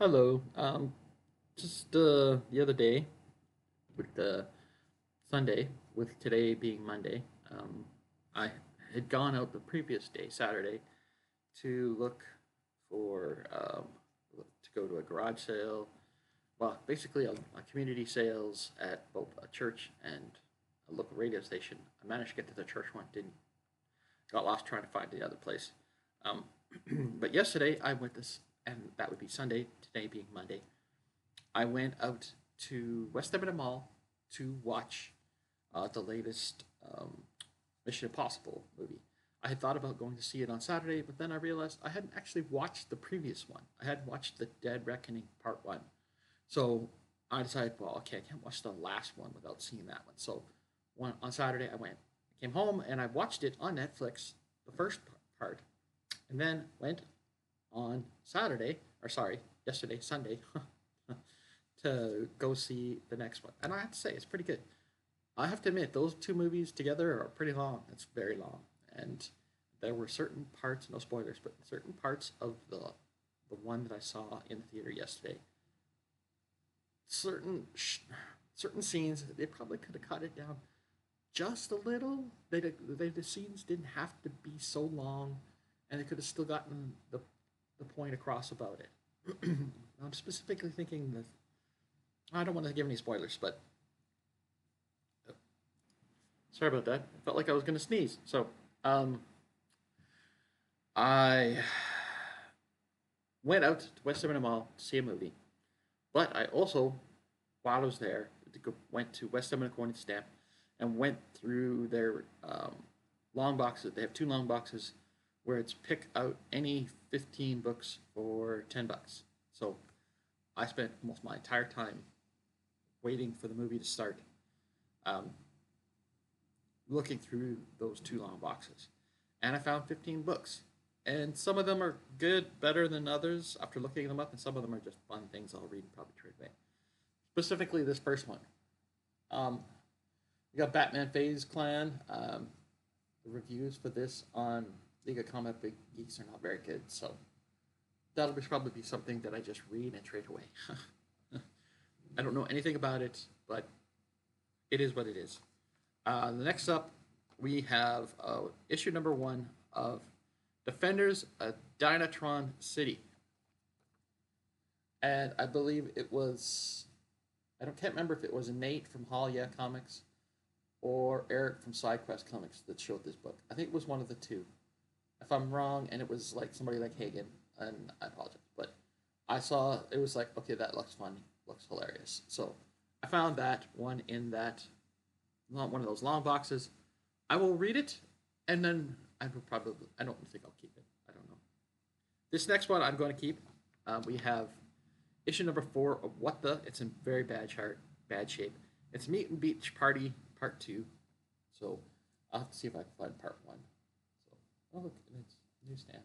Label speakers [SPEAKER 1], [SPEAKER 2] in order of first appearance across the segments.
[SPEAKER 1] Hello. Just the other day, with the Sunday, with today being Monday, I had gone out the previous day, Saturday, to look for to go to a garage sale. Well, basically a community sales at both a church and a local radio station. I managed to get to the church one, didn't got lost trying to find the other place. Um, but yesterday I went this, and that would be Sunday. Today being Monday, I went out to West Edmonton Mall to watch the latest Mission Impossible movie. I had thought about going to see it on Saturday, but then I realized I hadn't actually watched the previous one. I hadn't watched the Dead Reckoning Part 1. So I decided, well, okay, I can't watch the last one without seeing that one. So on Saturday, I went. I came home and I watched it on Netflix, the first part, and then went on Saturday, or sorry, yesterday, Sunday, to go see the next one. And I have to say, it's pretty good. I have to admit, those two movies together are pretty long. It's very long. And there were certain parts, no spoilers, but certain parts of the one that I saw in the theater yesterday, certain certain scenes, they probably could have cut it down just a little. The scenes didn't have to be so long, and they could have still gotten the point across about it. I'm specifically thinking that I don't want to give any spoilers, but sorry about that. I felt like I was going to sneeze. So, I went out to West Edmonton Mall to see a movie, but I also, while I was there, went to West Edmonton Coin Stamp and went through their long boxes. They have two long boxes where it's pick out any 15 books for $10. So I spent almost my entire time waiting for the movie to start, um, looking through those two long boxes. And I found 15 books. And some of them are good, better than others after looking them up, and some of them are just fun things I'll read and probably trade away. Specifically, this first one. We got Batman Phase Clan. The reviews for this on League of Comic Book Geeks are not very good, so that'll probably be something that I just read and trade away. I don't know anything about it, but it is what it is. The next up, we have issue number 1 of Defenders of Dynatron City. And I believe it was, can't remember if it was Nate from Halia Comics or Eric from SideQuest Comics that showed this book. I think it was one of the two. If I'm wrong, and it was like somebody like Hagen, and I apologize, but I saw it was like, okay, that looks fun, looks hilarious. So I found that one in that one of those long boxes. I will read it, and then I don't think I'll keep it. I don't know. This next one I'm going to keep. We have issue number 4 of What the. It's in very bad shape. It's Meet and Beach Party Part 2. So I'll have to see if I can find Part 1. So, oh look, it's newsstand.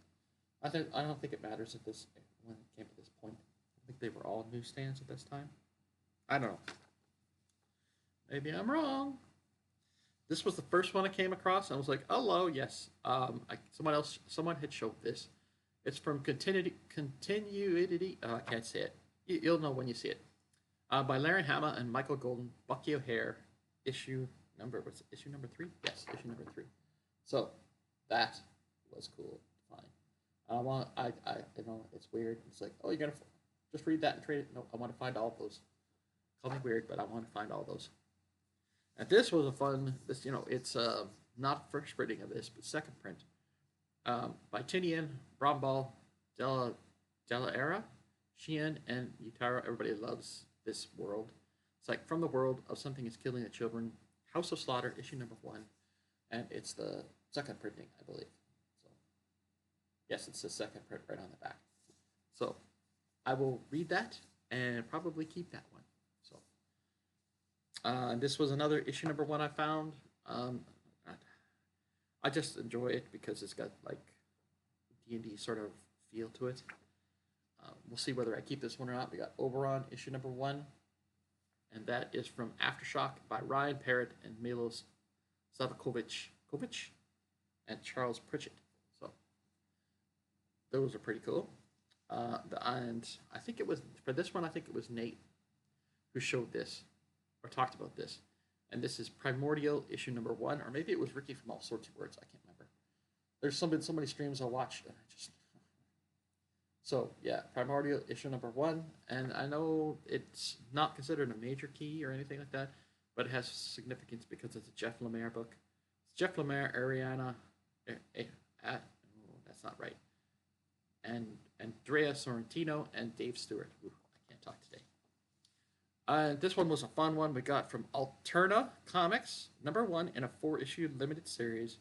[SPEAKER 1] I don't think it matters at this when it came to this point. I think they were all newsstands at this time. I don't know. Maybe I'm wrong. This was the first one I came across. I was like, hello, yes. Someone had showed this. It's from Continuity. I can't say it. You'll know when you see it. By Larry Hama and Michael Golden, Bucky O'Hare. Issue number 3? Yes, issue number 3. So that was cool to find. It's weird. It's like, oh, you're gonna just read that and trade it. No, I want to find all of those. Call me weird, but I want to find all those. And this was a fun. It's not first printing of this, but second print, by Tinian, Bramball, Della Era, Sheehan, and Utara. Everybody loves this world. It's like From the World of Something is Killing the Children, House of Slaughter, issue number 1, and it's the second printing, I believe. So, yes, it's the second print right on the back. So, I will read that and probably keep that one. So, this was another issue number 1 I found. I just enjoy it because it's got like D&D sort of feel to it. We'll see whether I keep this one or not. We got Oberon, issue number 1, and that is from Aftershock by Ryan Parrott and Milos Savakovic and Charles Pritchett. So those are pretty cool. And I think it was for this one. I think it was Nate who showed this or talked about this. And this is Primordial issue number 1, or maybe it was Ricky from All Sorts of Words. I can't remember. There's been so many streams I watched, and I just so yeah, Primordial issue number 1, and I know it's not considered a major key or anything like that, but it has significance because it's a Jeff Lemire book. It's Jeff Lemire, Ariana, that's not right, and Andrea Sorrentino and Dave Stewart. Ooh, I can't talk today. This one was a fun one we got from Alterna Comics, number 1 in a 4-issue limited series.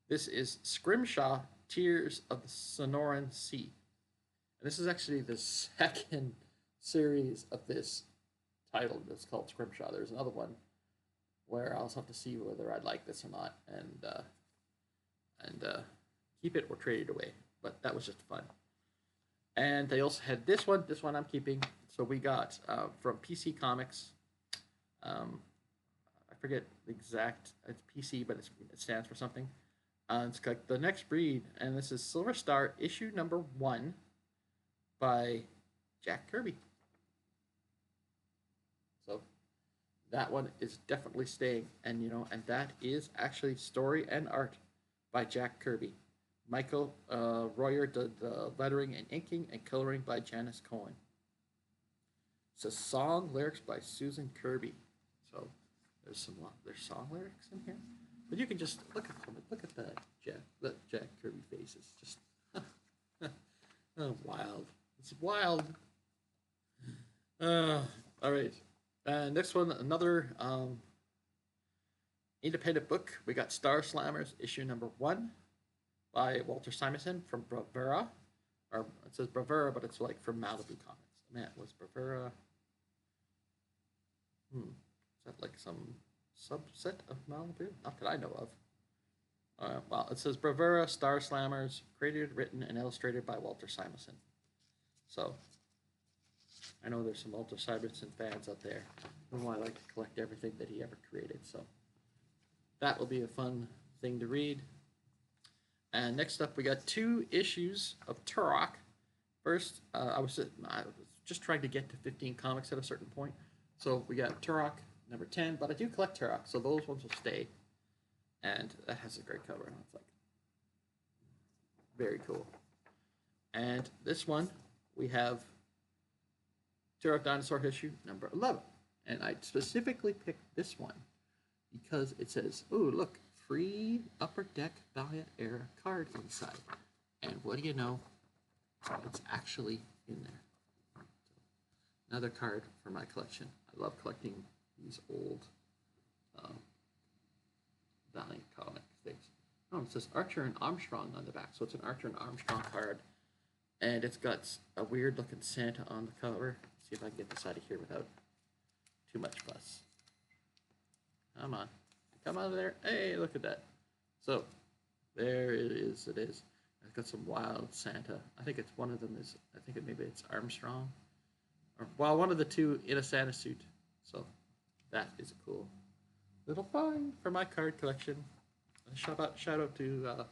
[SPEAKER 1] This is Scrimshaw, Tears of the Sonoran Sea. And this is actually the second series of this title that's called Scrimshaw. There's another one where I'll have to see whether I'd like this or not and keep it or trade it away. But that was just fun. And they also had this one. This one I'm keeping. So we got from PC Comics. I forget the exact. It's PC, but it stands for something. It's like The Next Breed, and this is Silver Star issue number 1 by Jack Kirby. So that one is definitely staying, and and that is actually story and art by Jack Kirby. Michael Royer did the lettering and inking, and coloring by Janice Cohen. It's a song lyrics by Susan Kirby. So there's song lyrics in here, but you can just look at the Jack Kirby faces. Just oh, wild. It's wild. All right. Next one, another independent book. We got Star Slammers issue number 1 by Walter Simonson from Bravura. Or it says Bravura, but it's like from Malibu Comics. Man, it was Bravura. Is that like some subset of Malibu? Not that I know of. Well, it says Bravura, Star Slammers, created, written, and illustrated by Walter Simonson. So, I know there's some Walter Simonson fans out there who I like to collect everything that he ever created. So, that will be a fun thing to read. And next up, we got 2 issues of Turok. First, I was just trying to get to 15 comics at a certain point. So, we got Turok number 10, but I do collect Turok, so those ones will stay. And that has a great cover, and it's like very cool. And this one, we have Turok Dinosaur issue number 11. And I specifically picked this one because it says, "Ooh, look, free Upper Deck Valiant era card inside." And what do you know? It's actually in there. Another card for my collection. I love collecting these old Valiant comic things. Oh, it says Archer and Armstrong on the back. So it's an Archer and Armstrong card. And it's got a weird looking Santa on the cover. Let's see if I can get this out of here without too much fuss. Come on. Come out of there. Hey, look at that. So, there it is. It is. It's got some wild Santa. I think it's one of them is, maybe it's Armstrong. Or, well, one of the two in a Santa suit. So, that is a cool little find for my card collection. Shout out to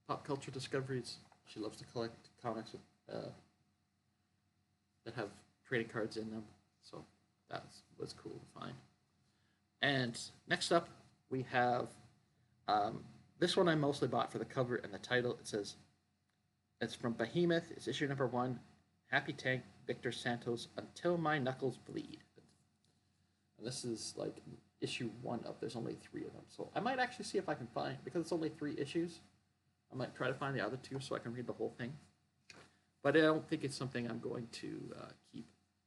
[SPEAKER 1] Pop Culture Discoveries. She loves to collect comics with, that have trading cards in them. So that was cool to find. And next up, we have this one I mostly bought for the cover and the title. It says, it's from Behemoth. It's issue number 1. Happy Tank, Victor Santos, Until My Knuckles Bleed. And this is like issue 1 of, there's only 3 of them. So I might actually see if I can find, because it's only 3 issues, I might try to find the other 2 so I can read the whole thing. But I don't think it's something I'm going to keep.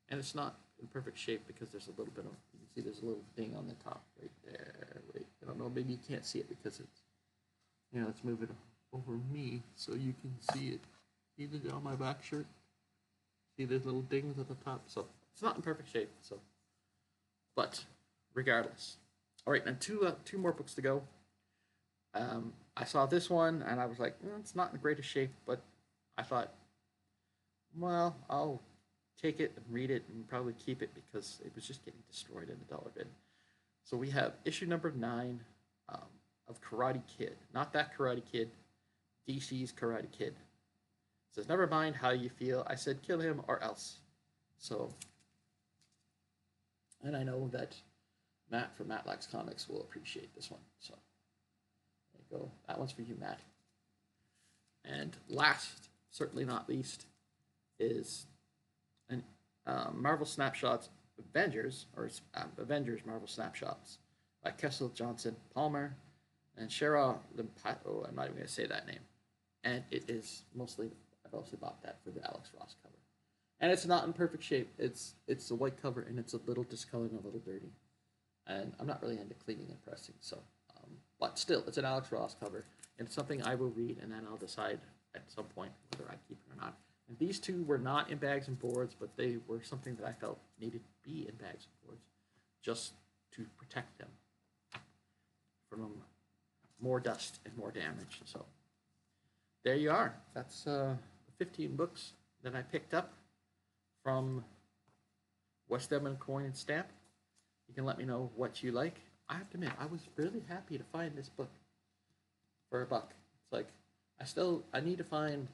[SPEAKER 1] And it's not in perfect shape because there's a little bit of, you can see there's a little ding on the top right there. Wait, I don't know, maybe you can't see it because it's, let's move it over me so you can see it. See it on my back shirt? See there's little dings at the top? So it's not in perfect shape, so. But regardless. All right, and two more books to go. I saw this one, and I was like, it's not in the greatest shape, but I thought, well, I'll take it and read it and probably keep it because it was just getting destroyed in the dollar bin. So we have issue number 9 of Karate Kid. Not that Karate Kid, DC's Karate Kid. It says, never mind how you feel. I said, kill him or else. So, and I know that Matt from Matt Likes Comics will appreciate this one. So, there you go. That one's for you, Matt. And last, certainly not least, is an Marvel Snapshots Avengers, or Avengers Marvel Snapshots by Kessel Johnson Palmer and Shara Limpato. I'm not even going to say that name. And it is mostly, I've also bought that for the Alex Ross cover. And it's not in perfect shape. It's a white cover, and it's a little discolored and a little dirty. And I'm not really into cleaning and pressing, so. But still, it's an Alex Ross cover. And it's something I will read, and then I'll decide at some point whether I keep it or not. And these two were not in bags and boards, but they were something that I felt needed to be in bags and boards just to protect them from more dust and more damage. So there you are. That's 15 books that I picked up from West Edmonton Coin and Stamp. You can let me know what you like. I have to admit, I was really happy to find this book for $1. It's like, I need to find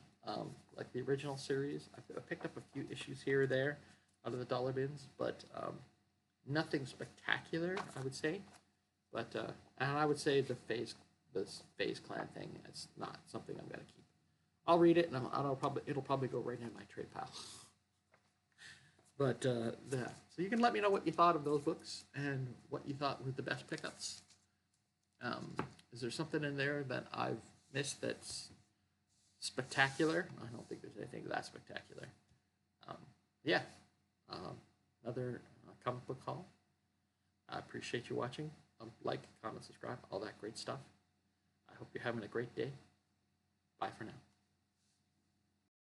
[SPEAKER 1] like the original series. I picked up a few issues here or there out of the dollar bins, but nothing spectacular, I would say. But and I would say this Phase Clan thing is not something I'm gonna keep. I'll read it, and it'll probably go right in my trade pile. But so you can let me know what you thought of those books and what you thought were the best pickups. Is there something in there that I've missed that's spectacular? I don't think there's anything that spectacular. Yeah, another comic book haul. I appreciate you watching. Like, comment, subscribe, all that great stuff. I hope you're having a great day. Bye for now.